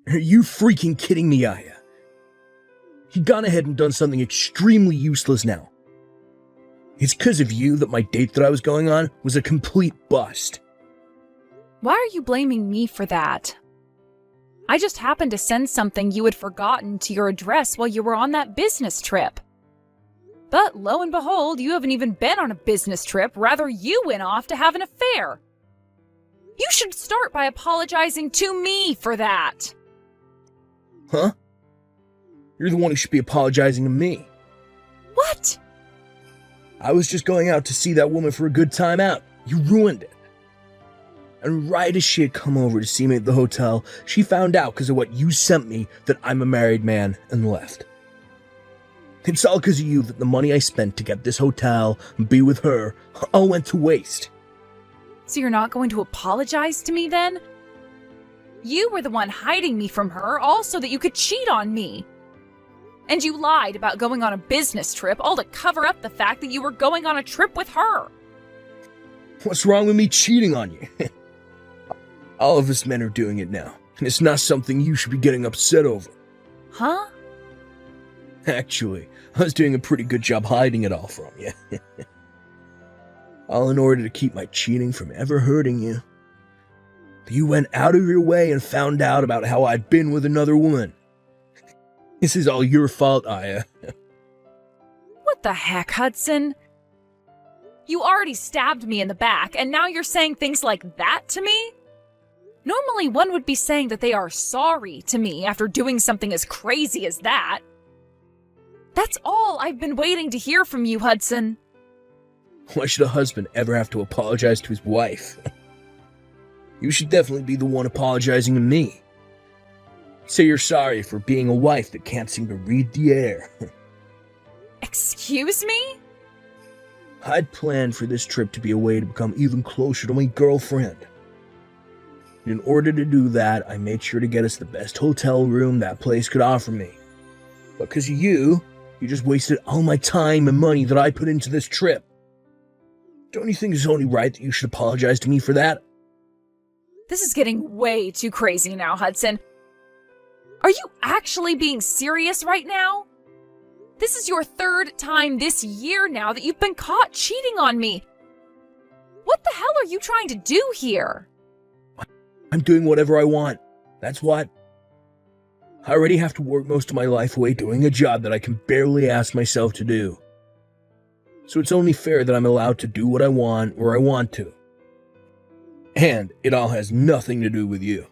Are you freaking kidding me, Aya? He'd gone ahead and done something extremely useless now. It's because of you that my date that I was going on was a complete bust. Why are you blaming me for that? I just happened to send something you had forgotten to your address while you were on that business trip. But lo and behold, you haven't even been on a business trip, rather you went off to have an affair. You should start by apologizing to me for that. Huh? You're the one who should be apologizing to me. What? I was just going out to see that woman for a good time out. You ruined it. And right as she had come over to see me at the hotel, she found out because of what you sent me that I'm a married man and left. It's all because of you that the money I spent to get this hotel and be with her all went to waste. So you're not going to apologize to me then? You were the one hiding me from her, all so that you could cheat on me. And you lied about going on a business trip, all to cover up the fact that you were going on a trip with her. What's wrong with me cheating on you? All of us men are doing it now, and it's not something you should be getting upset over. Huh? Actually, I was doing a pretty good job hiding it all from you. All in order to keep my cheating from ever hurting you. But you went out of your way and found out about how I'd been with another woman. This is all your fault, Aya. What the heck, Hudson? You already stabbed me in the back, and now you're saying things like that to me? Normally, one would be saying that they are sorry to me after doing something as crazy as that. That's all I've been waiting to hear from you, Hudson. Why should a husband ever have to apologize to his wife? You should definitely be the one apologizing to me. Say you're sorry for being a wife that can't seem to read the air. Excuse me? I'd planned for this trip to be a way to become even closer to my girlfriend. In order to do that, I made sure to get us the best hotel room that place could offer me. But because of you just wasted all my time and money that I put into this trip. Don't you think it's only right that you should apologize to me for that? This is getting way too crazy now, Hudson. Are you actually being serious right now? This is your third time this year now that you've been caught cheating on me. What the hell are you trying to do here? I'm doing whatever I want. That's what. I already have to work most of my life away doing a job that I can barely ask myself to do. So it's only fair that I'm allowed to do what I want where I want to. And it all has nothing to do with you.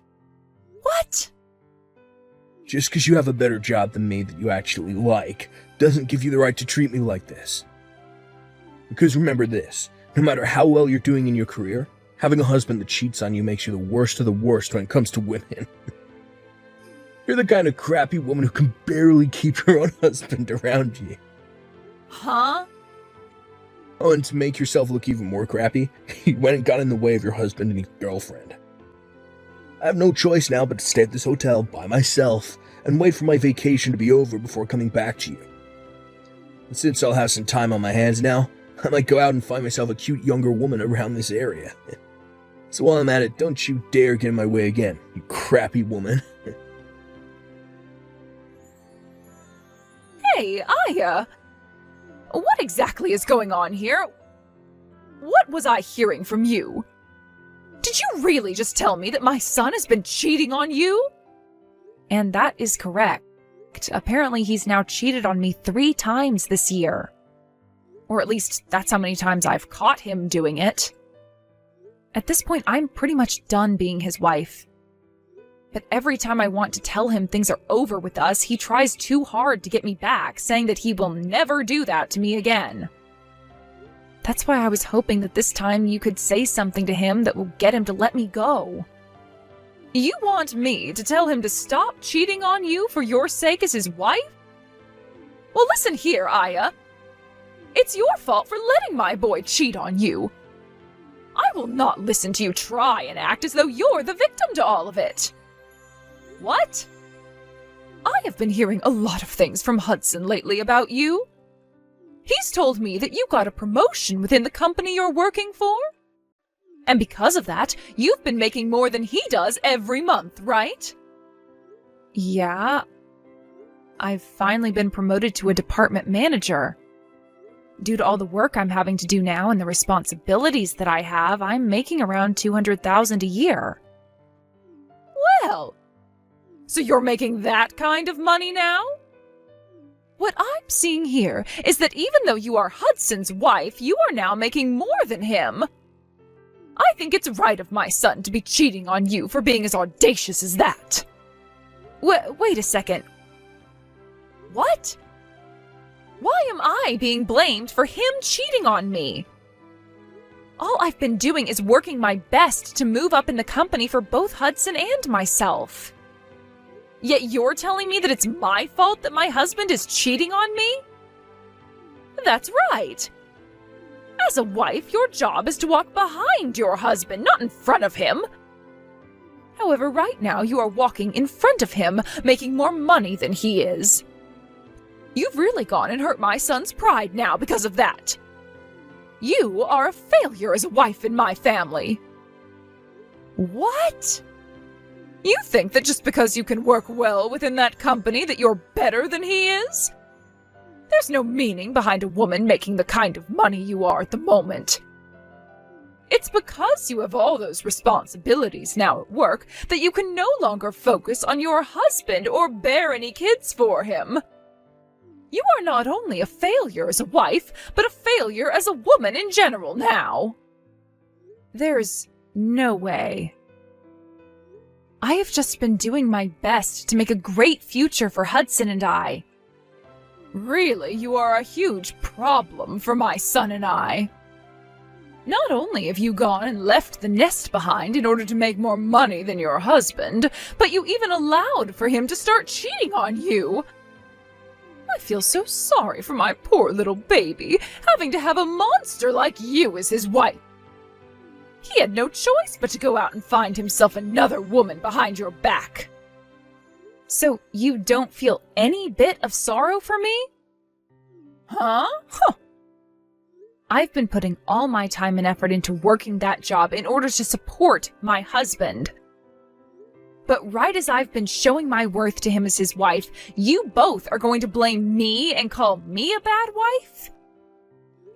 What? Just because you have a better job than me that you actually like doesn't give you the right to treat me like this. Because remember this, no matter how well you're doing in your career, having a husband that cheats on you makes you the worst of the worst when it comes to women. You're the kind of crappy woman who can barely keep her own husband around you. Huh? Oh, and to make yourself look even more crappy, you went and got in the way of your husband and his girlfriend. I have no choice now but to stay at this hotel by myself and wait for my vacation to be over before coming back to you. And since I'll have some time on my hands now, I might go out and find myself a cute younger woman around this area. So while I'm at it, don't you dare get in my way again, you crappy woman. Hey, Aya! What exactly is going on here? What was I hearing from you? Did you really just tell me that my son has been cheating on you? And that is correct. Apparently he's now cheated on me 3 times this year. Or at least that's how many times I've caught him doing it. At this point, I'm pretty much done being his wife. But every time I want to tell him things are over with us, he tries too hard to get me back, saying that he will never do that to me again. That's why I was hoping that this time you could say something to him that will get him to let me go. You want me to tell him to stop cheating on you for your sake as his wife? Well, listen here, Aya. It's your fault for letting my boy cheat on you. I will not listen to you try and act as though you're the victim to all of it. What? I have been hearing a lot of things from Hudson lately about you. He's told me that you got a promotion within the company you're working for. And because of that, you've been making more than he does every month, right? Yeah, I've finally been promoted to a department manager. Due to all the work I'm having to do now and the responsibilities that I have, I'm making around $200,000 a year. Well, so you're making that kind of money now? What I'm seeing here is that even though you are Hudson's wife, you are now making more than him. I think it's right of my son to be cheating on you for being as audacious as that. Wait a second. What? Why am I being blamed for him cheating on me? All I've been doing is working my best to move up in the company for both Hudson and myself. Yet you're telling me that it's my fault that my husband is cheating on me? That's right. As a wife, your job is to walk behind your husband, not in front of him. However, right now you are walking in front of him, making more money than he is. You've really gone and hurt my son's pride now because of that. You are a failure as a wife in my family. What? You think that just because you can work well within that company that you're better than he is? There's no meaning behind a woman making the kind of money you are at the moment. It's because you have all those responsibilities now at work that you can no longer focus on your husband or bear any kids for him. You are not only a failure as a wife, but a failure as a woman in general now. There's no way. I have just been doing my best to make a great future for Hudson and I. Really, you are a huge problem for my son and I. Not only have you gone and left the nest behind in order to make more money than your husband, but you even allowed for him to start cheating on you. I feel so sorry for my poor little baby, having to have a monster like you as his wife. He had no choice but to go out and find himself another woman behind your back. So you don't feel any bit of sorrow for me? Huh? I've been putting all my time and effort into working that job in order to support my husband. But right as I've been showing my worth to him as his wife, you both are going to blame me and call me a bad wife?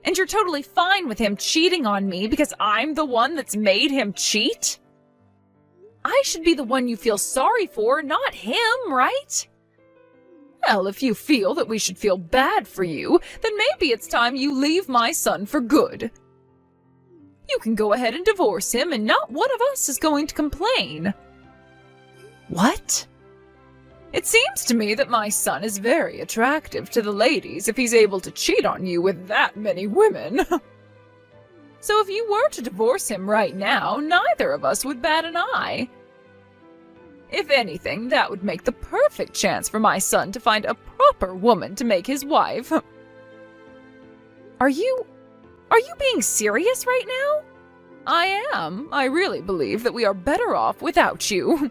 And you're totally fine with him cheating on me because I'm the one that's made him cheat? I should be the one you feel sorry for, not him, right? Well, if you feel that we should feel bad for you, then maybe it's time you leave my son for good. You can go ahead and divorce him, and not one of us is going to complain. What? It seems to me that my son is very attractive to the ladies if he's able to cheat on you with that many women. So if you were to divorce him right now, neither of us would bat an eye. If anything, that would make the perfect chance for my son to find a proper woman to make his wife. Are you being serious right now? I am. I really believe that we are better off without you.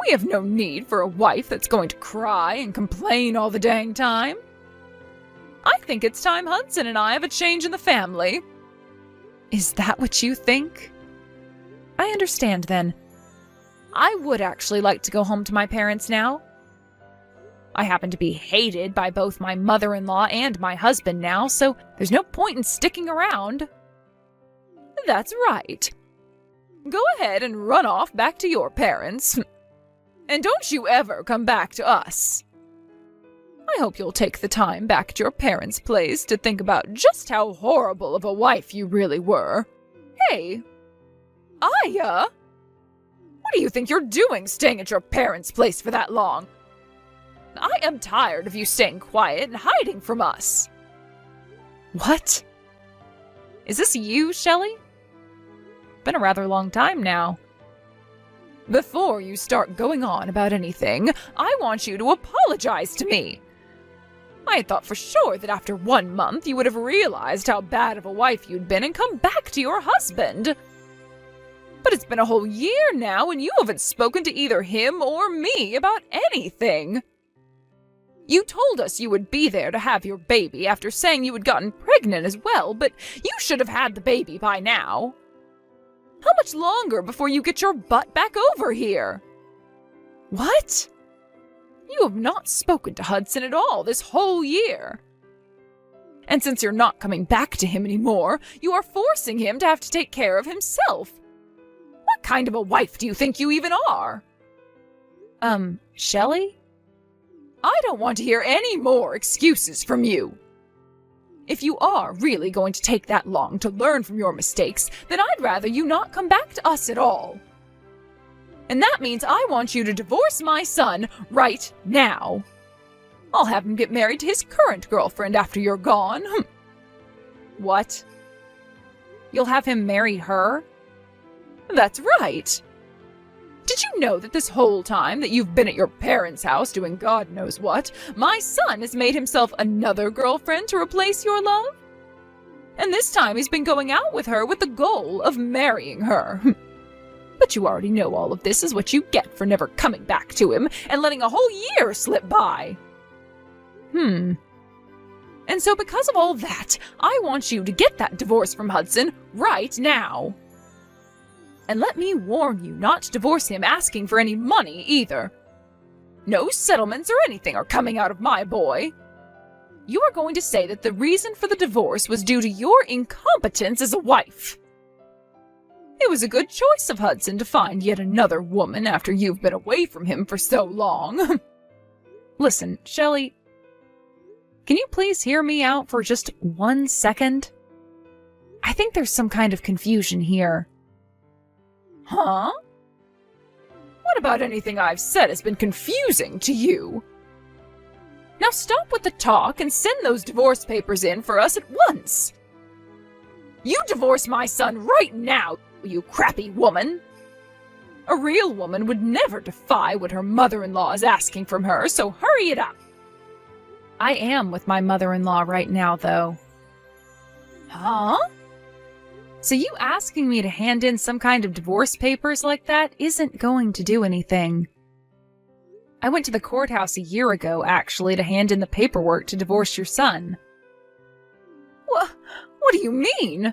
We have no need for a wife that's going to cry and complain all the dang time. I think it's time Hudson and I have a change in the family. Is that what you think? I understand then. I would actually like to go home to my parents now. I happen to be hated by both my mother-in-law and my husband now, so there's no point in sticking around. That's right. Go ahead and run off back to your parents. And don't you ever come back to us. I hope you'll take the time back at your parents' place to think about just how horrible of a wife you really were. Hey, Aya! What do you think you're doing staying at your parents' place for that long? I am tired of you staying quiet and hiding from us. What? Is this you, Shelley? Been a rather long time now. Before you start going on about anything, I want you to apologize to me. I had thought for sure that after 1 month you would have realized how bad of a wife you'd been and come back to your husband. But it's been a whole year now and you haven't spoken to either him or me about anything. You told us you would be there to have your baby after saying you had gotten pregnant as well, but you should have had the baby by now. How much longer before you get your butt back over here? What? You have not spoken to Hudson at all this whole year. And since you're not coming back to him anymore, you are forcing him to have to take care of himself. What kind of a wife do you think you even are? Shelley? I don't want to hear any more excuses from you. If you are really going to take that long to learn from your mistakes, then I'd rather you not come back to us at all. And that means I want you to divorce my son right now. I'll have him get married to his current girlfriend after you're gone. What? You'll have him marry her? That's right. Did you know that this whole time that you've been at your parents' house doing God knows what, my son has made himself another girlfriend to replace your love? And this time he's been going out with her with the goal of marrying her. But you already know all of this is what you get for never coming back to him and letting a whole year slip by. And so because of all that, I want you to get that divorce from Hudson right now. And let me warn you not to divorce him asking for any money either. No settlements or anything are coming out of my boy. You are going to say that the reason for the divorce was due to your incompetence as a wife. It was a good choice of Hudson to find yet another woman after you've been away from him for so long. Listen, Shelley, can you please hear me out for just 1 second? I think there's some kind of confusion here. Huh? What about anything I've said has been confusing to you? Now stop with the talk and send those divorce papers in for us at once. You divorce my son right now, you crappy woman. A real woman would never defy what her mother-in-law is asking from her, so hurry it up. I am with my mother-in-law right now, though. Huh? So you asking me to hand in some kind of divorce papers like that isn't going to do anything. I went to the courthouse a year ago, actually, to hand in the paperwork to divorce your son. What do you mean?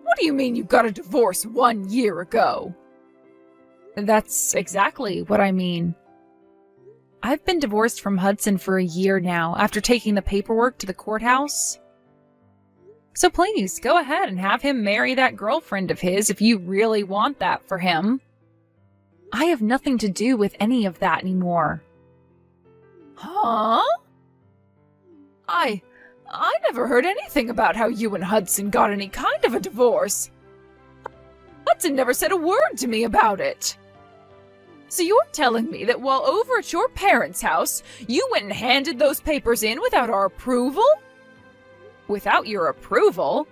What do you mean you got a divorce 1 year ago? That's exactly what I mean. I've been divorced from Hudson for a year now, after taking the paperwork to the courthouse. So please, go ahead and have him marry that girlfriend of his if you really want that for him. I have nothing to do with any of that anymore. Huh? I never heard anything about how you and Hudson got any kind of a divorce. Hudson never said a word to me about it. So you're telling me that while over at your parents' house, you went and handed those papers in without our approval? Without your approval?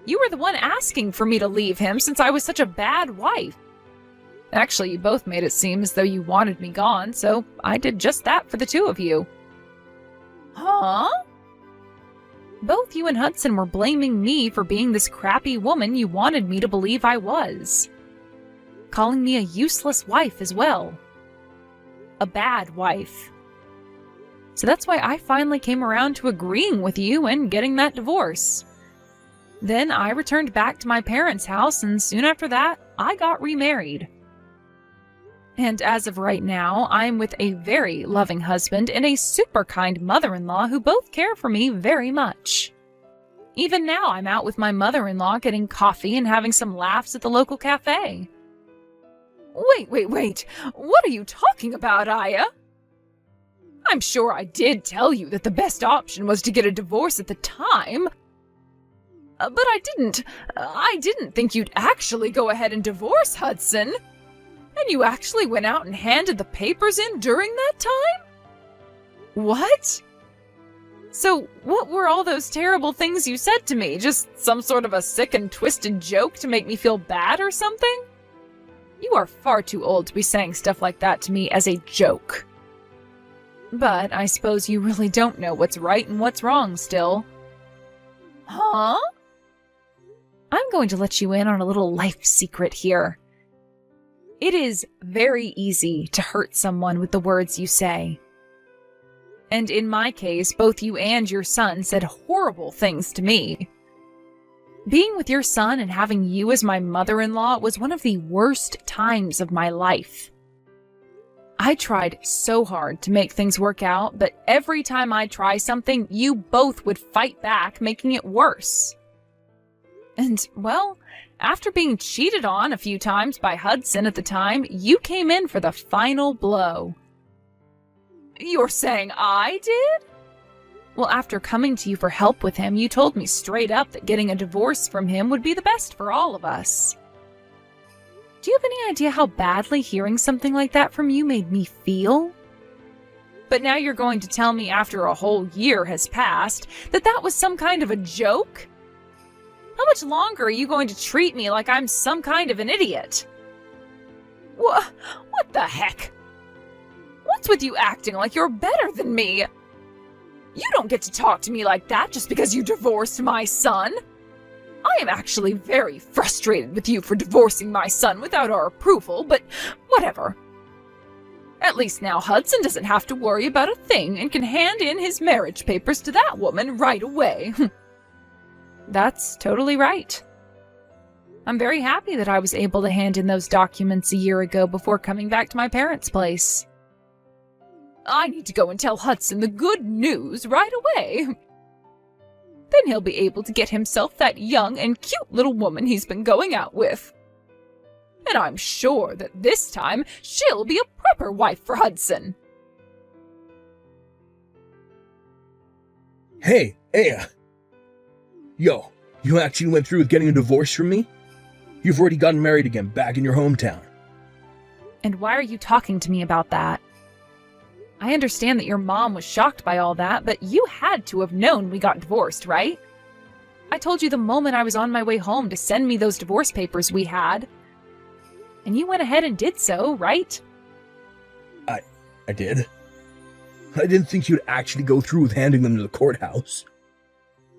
You were the one asking for me to leave him since I was such a bad wife. Actually, you both made it seem as though you wanted me gone, so I did just that for the two of you. Huh? Both you and Hudson were blaming me for being this crappy woman you wanted me to believe I was. Calling me a useless wife as well. A bad wife. So that's why I finally came around to agreeing with you and getting that divorce. Then I returned back to my parents' house, and soon after that, I got remarried. And as of right now, I'm with a very loving husband and a super kind mother-in-law who both care for me very much. Even now, I'm out with my mother-in-law getting coffee and having some laughs at the local cafe. Wait. What are you talking about, Aya? I'm sure I did tell you that the best option was to get a divorce at the time. But I didn't think you'd actually go ahead and divorce Hudson. And you actually went out and handed the papers in during that time? What? So what were all those terrible things you said to me? Just some sort of a sick and twisted joke to make me feel bad or something? You are far too old to be saying stuff like that to me as a joke. But I suppose you really don't know what's right and what's wrong still. Huh? I'm going to let you in on a little life secret here. It is very easy to hurt someone with the words you say. And in my case, both you and your son said horrible things to me. Being with your son and having you as my mother-in-law was one of the worst times of my life. I tried so hard to make things work out, but every time I try something, you both would fight back, making it worse. And, well, after being cheated on a few times by Hudson at the time, you came in for the final blow. You're saying I did? Well, after coming to you for help with him, you told me straight up that getting a divorce from him would be the best for all of us. Do you have any idea how badly hearing something like that from you made me feel? But now you're going to tell me after a whole year has passed that that was some kind of a joke? How much longer are you going to treat me like I'm some kind of an idiot? What the heck? What's with you acting like you're better than me? You don't get to talk to me like that just because you divorced my son. I am actually very frustrated with you for divorcing my son without our approval, but whatever. At least now Hudson doesn't have to worry about a thing and can hand in his marriage papers to that woman right away. That's totally right. I'm very happy that I was able to hand in those documents a year ago before coming back to my parents' place. I need to go and tell Hudson the good news right away. Then he'll be able to get himself that young and cute little woman he's been going out with. And I'm sure that this time she'll be a proper wife for Hudson. Hey, Aya. Yo, you actually went through with getting a divorce from me? You've already gotten married again, back in your hometown. And why are you talking to me about that? I understand that your mom was shocked by all that, but you had to have known we got divorced, right? I told you the moment I was on my way home to send me those divorce papers we had. And you went ahead and did so, right? I did. I didn't think you'd actually go through with handing them to the courthouse.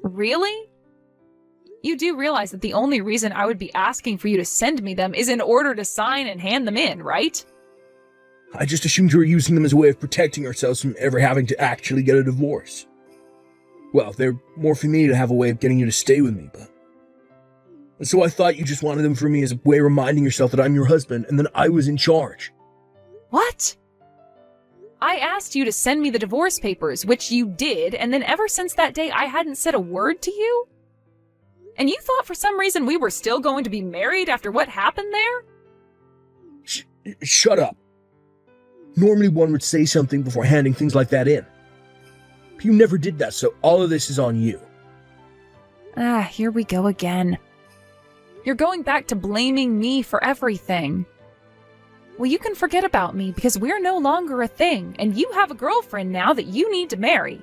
Really? You do realize that the only reason I would be asking for you to send me them is in order to sign and hand them in, right? I just assumed you were using them as a way of protecting ourselves from ever having to actually get a divorce. Well, they're more for me to have a way of getting you to stay with me, but... And so I thought you just wanted them for me as a way of reminding yourself that I'm your husband and that I was in charge. What? I asked you to send me the divorce papers, which you did, and then ever since that day I hadn't said a word to you? And you thought for some reason we were still going to be married after what happened there? Shut up. Normally one would say something before handing things like that in. But you never did that, so all of this is on you. Here we go again. You're going back to blaming me for everything. Well, you can forget about me because we're no longer a thing, and you have a girlfriend now that you need to marry.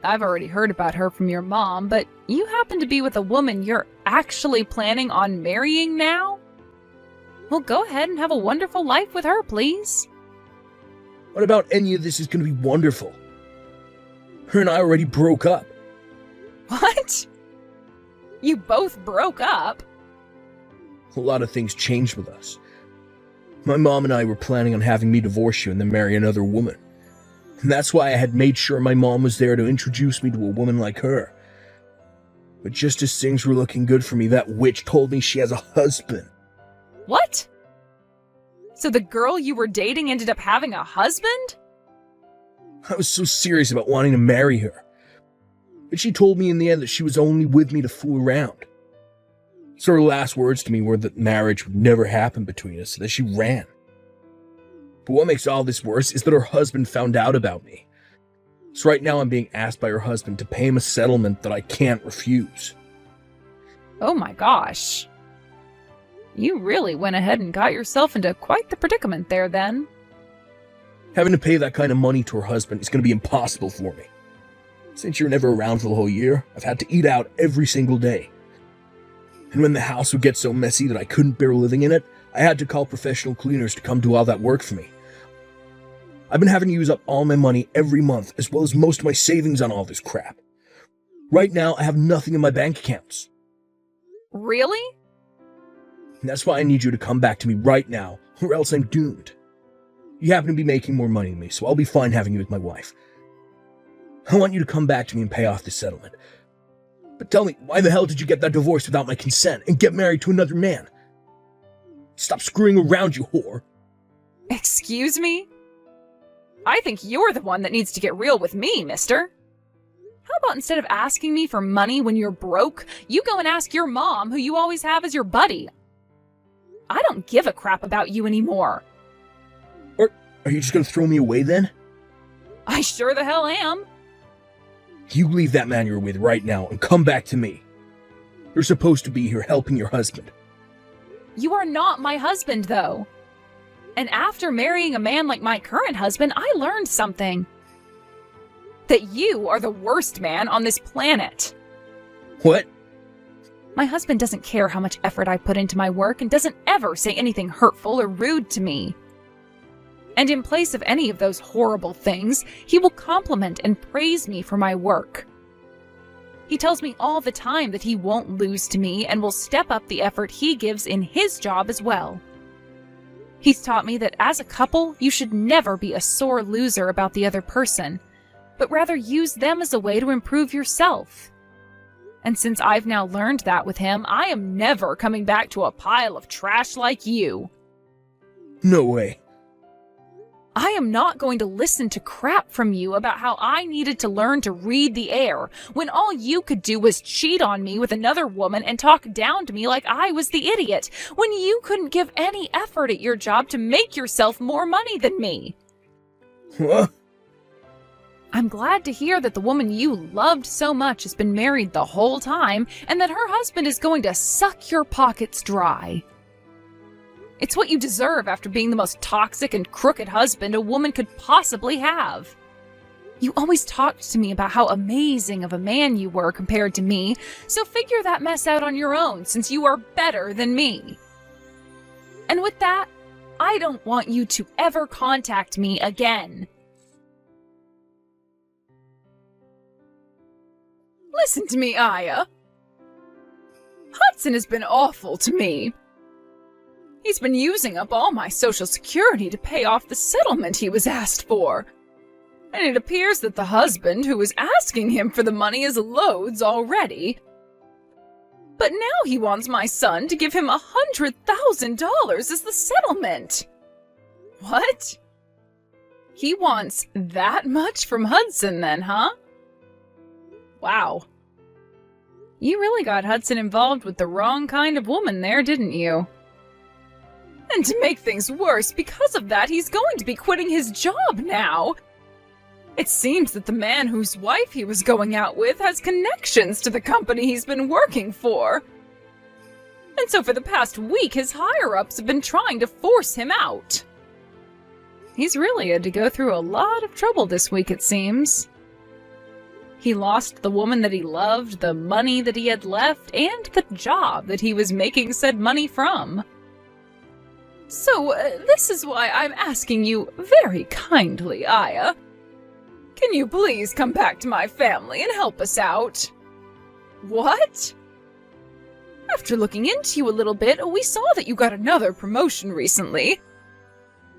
I've already heard about her from your mom, but you happen to be with a woman you're actually planning on marrying now? Well, go ahead and have a wonderful life with her, please. What about any of this is going to be wonderful? Her and I already broke up. What? You both broke up? A lot of things changed with us. My mom and I were planning on having me divorce you and then marry another woman. And that's why I had made sure my mom was there to introduce me to a woman like her. But just as things were looking good for me, that witch told me she has a husband. What? So the girl you were dating ended up having a husband? I was so serious about wanting to marry her. But she told me in the end that she was only with me to fool around. So her last words to me were that marriage would never happen between us, so that she ran. But what makes all this worse is that her husband found out about me. So right now I'm being asked by her husband to pay him a settlement that I can't refuse. Oh my gosh. You really went ahead and got yourself into quite the predicament there then. Having to pay that kind of money to her husband is going to be impossible for me. Since you're never around for the whole year, I've had to eat out every single day. And when the house would get so messy that I couldn't bear living in it, I had to call professional cleaners to come do all that work for me. I've been having to use up all my money every month, as well as most of my savings on all this crap. Right now, I have nothing in my bank accounts. Really? And that's why I need you to come back to me right now, or else I'm doomed. You happen to be making more money than me, so I'll be fine having you as my wife. I want you to come back to me and pay off this settlement. But tell me, why the hell did you get that divorce without my consent and get married to another man? Stop screwing around, you whore. Excuse me? I think you're the one that needs to get real with me, mister. How about instead of asking me for money when you're broke, you go and ask your mom, who you always have as your buddy? I don't give a crap about you anymore. Are you just gonna throw me away then? I sure the hell am. You leave that man you're with right now and come back to me. You're supposed to be here helping your husband. You are not my husband, though. And after marrying a man like my current husband, I learned something. That you are the worst man on this planet. What? My husband doesn't care how much effort I put into my work and doesn't ever say anything hurtful or rude to me. And in place of any of those horrible things, he will compliment and praise me for my work. He tells me all the time that he won't lose to me and will step up the effort he gives in his job as well. He's taught me that as a couple, you should never be a sore loser about the other person, but rather use them as a way to improve yourself. And since I've now learned that with him, I am never coming back to a pile of trash like you. No way. I am not going to listen to crap from you about how I needed to learn to read the air when all you could do was cheat on me with another woman and talk down to me like I was the idiot when you couldn't give any effort at your job to make yourself more money than me. What? I'm glad to hear that the woman you loved so much has been married the whole time and that her husband is going to suck your pockets dry. It's what you deserve after being the most toxic and crooked husband a woman could possibly have. You always talked to me about how amazing of a man you were compared to me, so figure that mess out on your own since you are better than me. And with that, I don't want you to ever contact me again. Listen to me, Aya. Hudson has been awful to me. He's been using up all my Social Security to pay off the settlement he was asked for. And it appears that the husband who was asking him for the money is loads already. But now he wants my son to give him $100,000 as the settlement. What? He wants that much from Hudson then, huh? Wow. You really got Hudson involved with the wrong kind of woman there, didn't you? And to make things worse, because of that, he's going to be quitting his job now. It seems that the man whose wife he was going out with has connections to the company he's been working for. And so for the past week, his higher-ups have been trying to force him out. He's really had to go through a lot of trouble this week, it seems. He lost the woman that he loved, the money that he had left, and the job that he was making said money from. So, this is why I'm asking you very kindly, Aya. Can you please come back to my family and help us out? What? After looking into you a little bit, we saw that you got another promotion recently.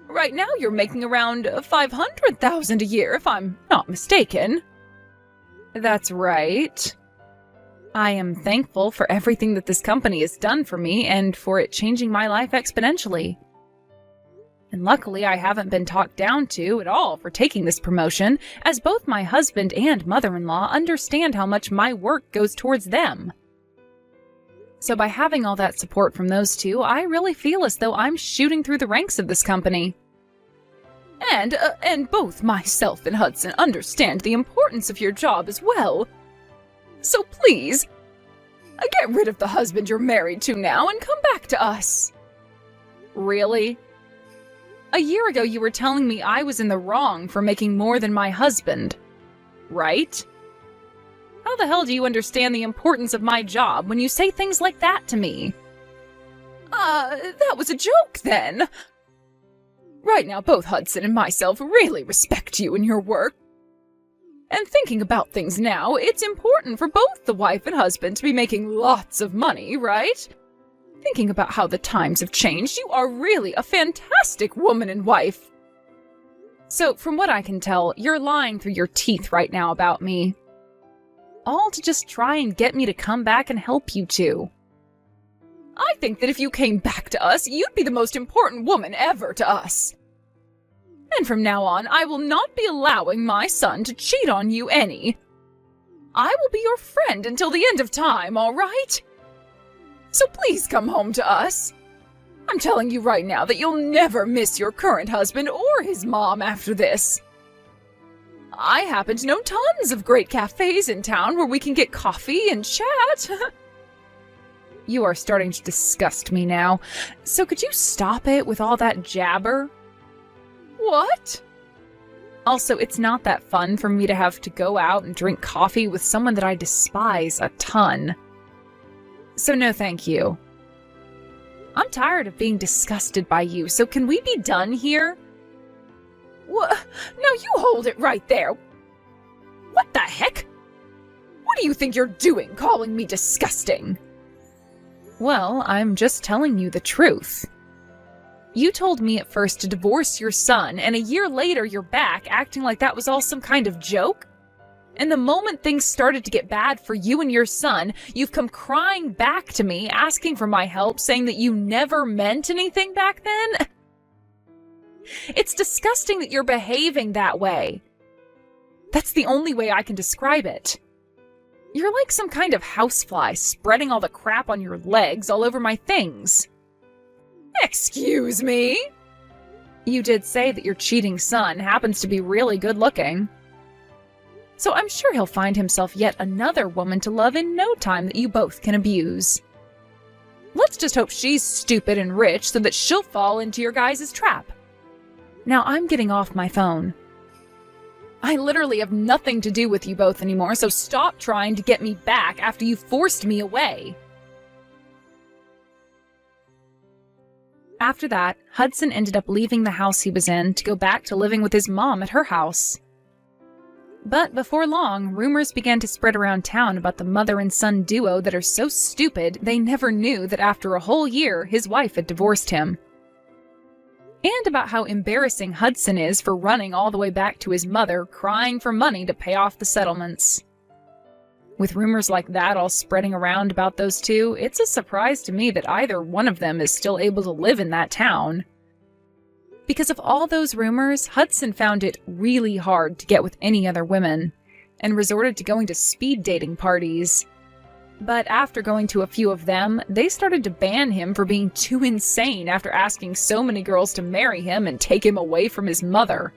Right now you're making around $500,000 a year, if I'm not mistaken. That's right. I am thankful for everything that this company has done for me and for it changing my life exponentially. And luckily I haven't been talked down to at all for taking this promotion, as both my husband and mother-in-law understand how much my work goes towards them. So by having all that support from those two, I really feel as though I'm shooting through the ranks of this company. And both myself and Hudson understand the importance of your job as well. So please, get rid of the husband you're married to now and come back to us. Really? A year ago you were telling me I was in the wrong for making more than my husband, right? How the hell do you understand the importance of my job when you say things like that to me? That was a joke then. Right now both Hudson and myself really respect you and your work. And thinking about things now, it's important for both the wife and husband to be making lots of money, right? Thinking about how the times have changed, you are really a fantastic woman and wife. So, from what I can tell, you're lying through your teeth right now about me. All to just try and get me to come back and help you two. I think that if you came back to us, you'd be the most important woman ever to us. And from now on, I will not be allowing my son to cheat on you any. I will be your friend until the end of time, all right? So please come home to us. I'm telling you right now that you'll never miss your current husband or his mom after this. I happen to know tons of great cafes in town where we can get coffee and chat. You are starting to disgust me now, so could you stop it with all that jabber? What? Also, it's not that fun for me to have to go out and drink coffee with someone that I despise a ton. So no thank you. I'm tired of being disgusted by you, so can we be done here? What? Now you hold it right there. What the heck? What do you think you're doing, calling me disgusting? Well, I'm just telling you the truth. You told me at first to divorce your son, and a year later you're back acting like that was all some kind of joke? And the moment things started to get bad for you and your son, you've come crying back to me, asking for my help, saying that you never meant anything back then? It's disgusting that you're behaving that way. That's the only way I can describe it. You're like some kind of housefly spreading all the crap on your legs all over my things. Excuse me? You did say that your cheating son happens to be really good looking. So I'm sure he'll find himself yet another woman to love in no time that you both can abuse. Let's just hope she's stupid and rich so that she'll fall into your guys' trap. Now I'm getting off my phone. I literally have nothing to do with you both anymore, so stop trying to get me back after you forced me away. After that, Hudson ended up leaving the house he was in to go back to living with his mom at her house. But before long, rumors began to spread around town about the mother and son duo that are so stupid they never knew that after a whole year his wife had divorced him. And about how embarrassing Hudson is for running all the way back to his mother, crying for money to pay off the settlements. With rumors like that all spreading around about those two, it's a surprise to me that either one of them is still able to live in that town. Because of all those rumors, Hudson found it really hard to get with any other women, and resorted to going to speed dating parties. But after going to a few of them, they started to ban him for being too insane after asking so many girls to marry him and take him away from his mother.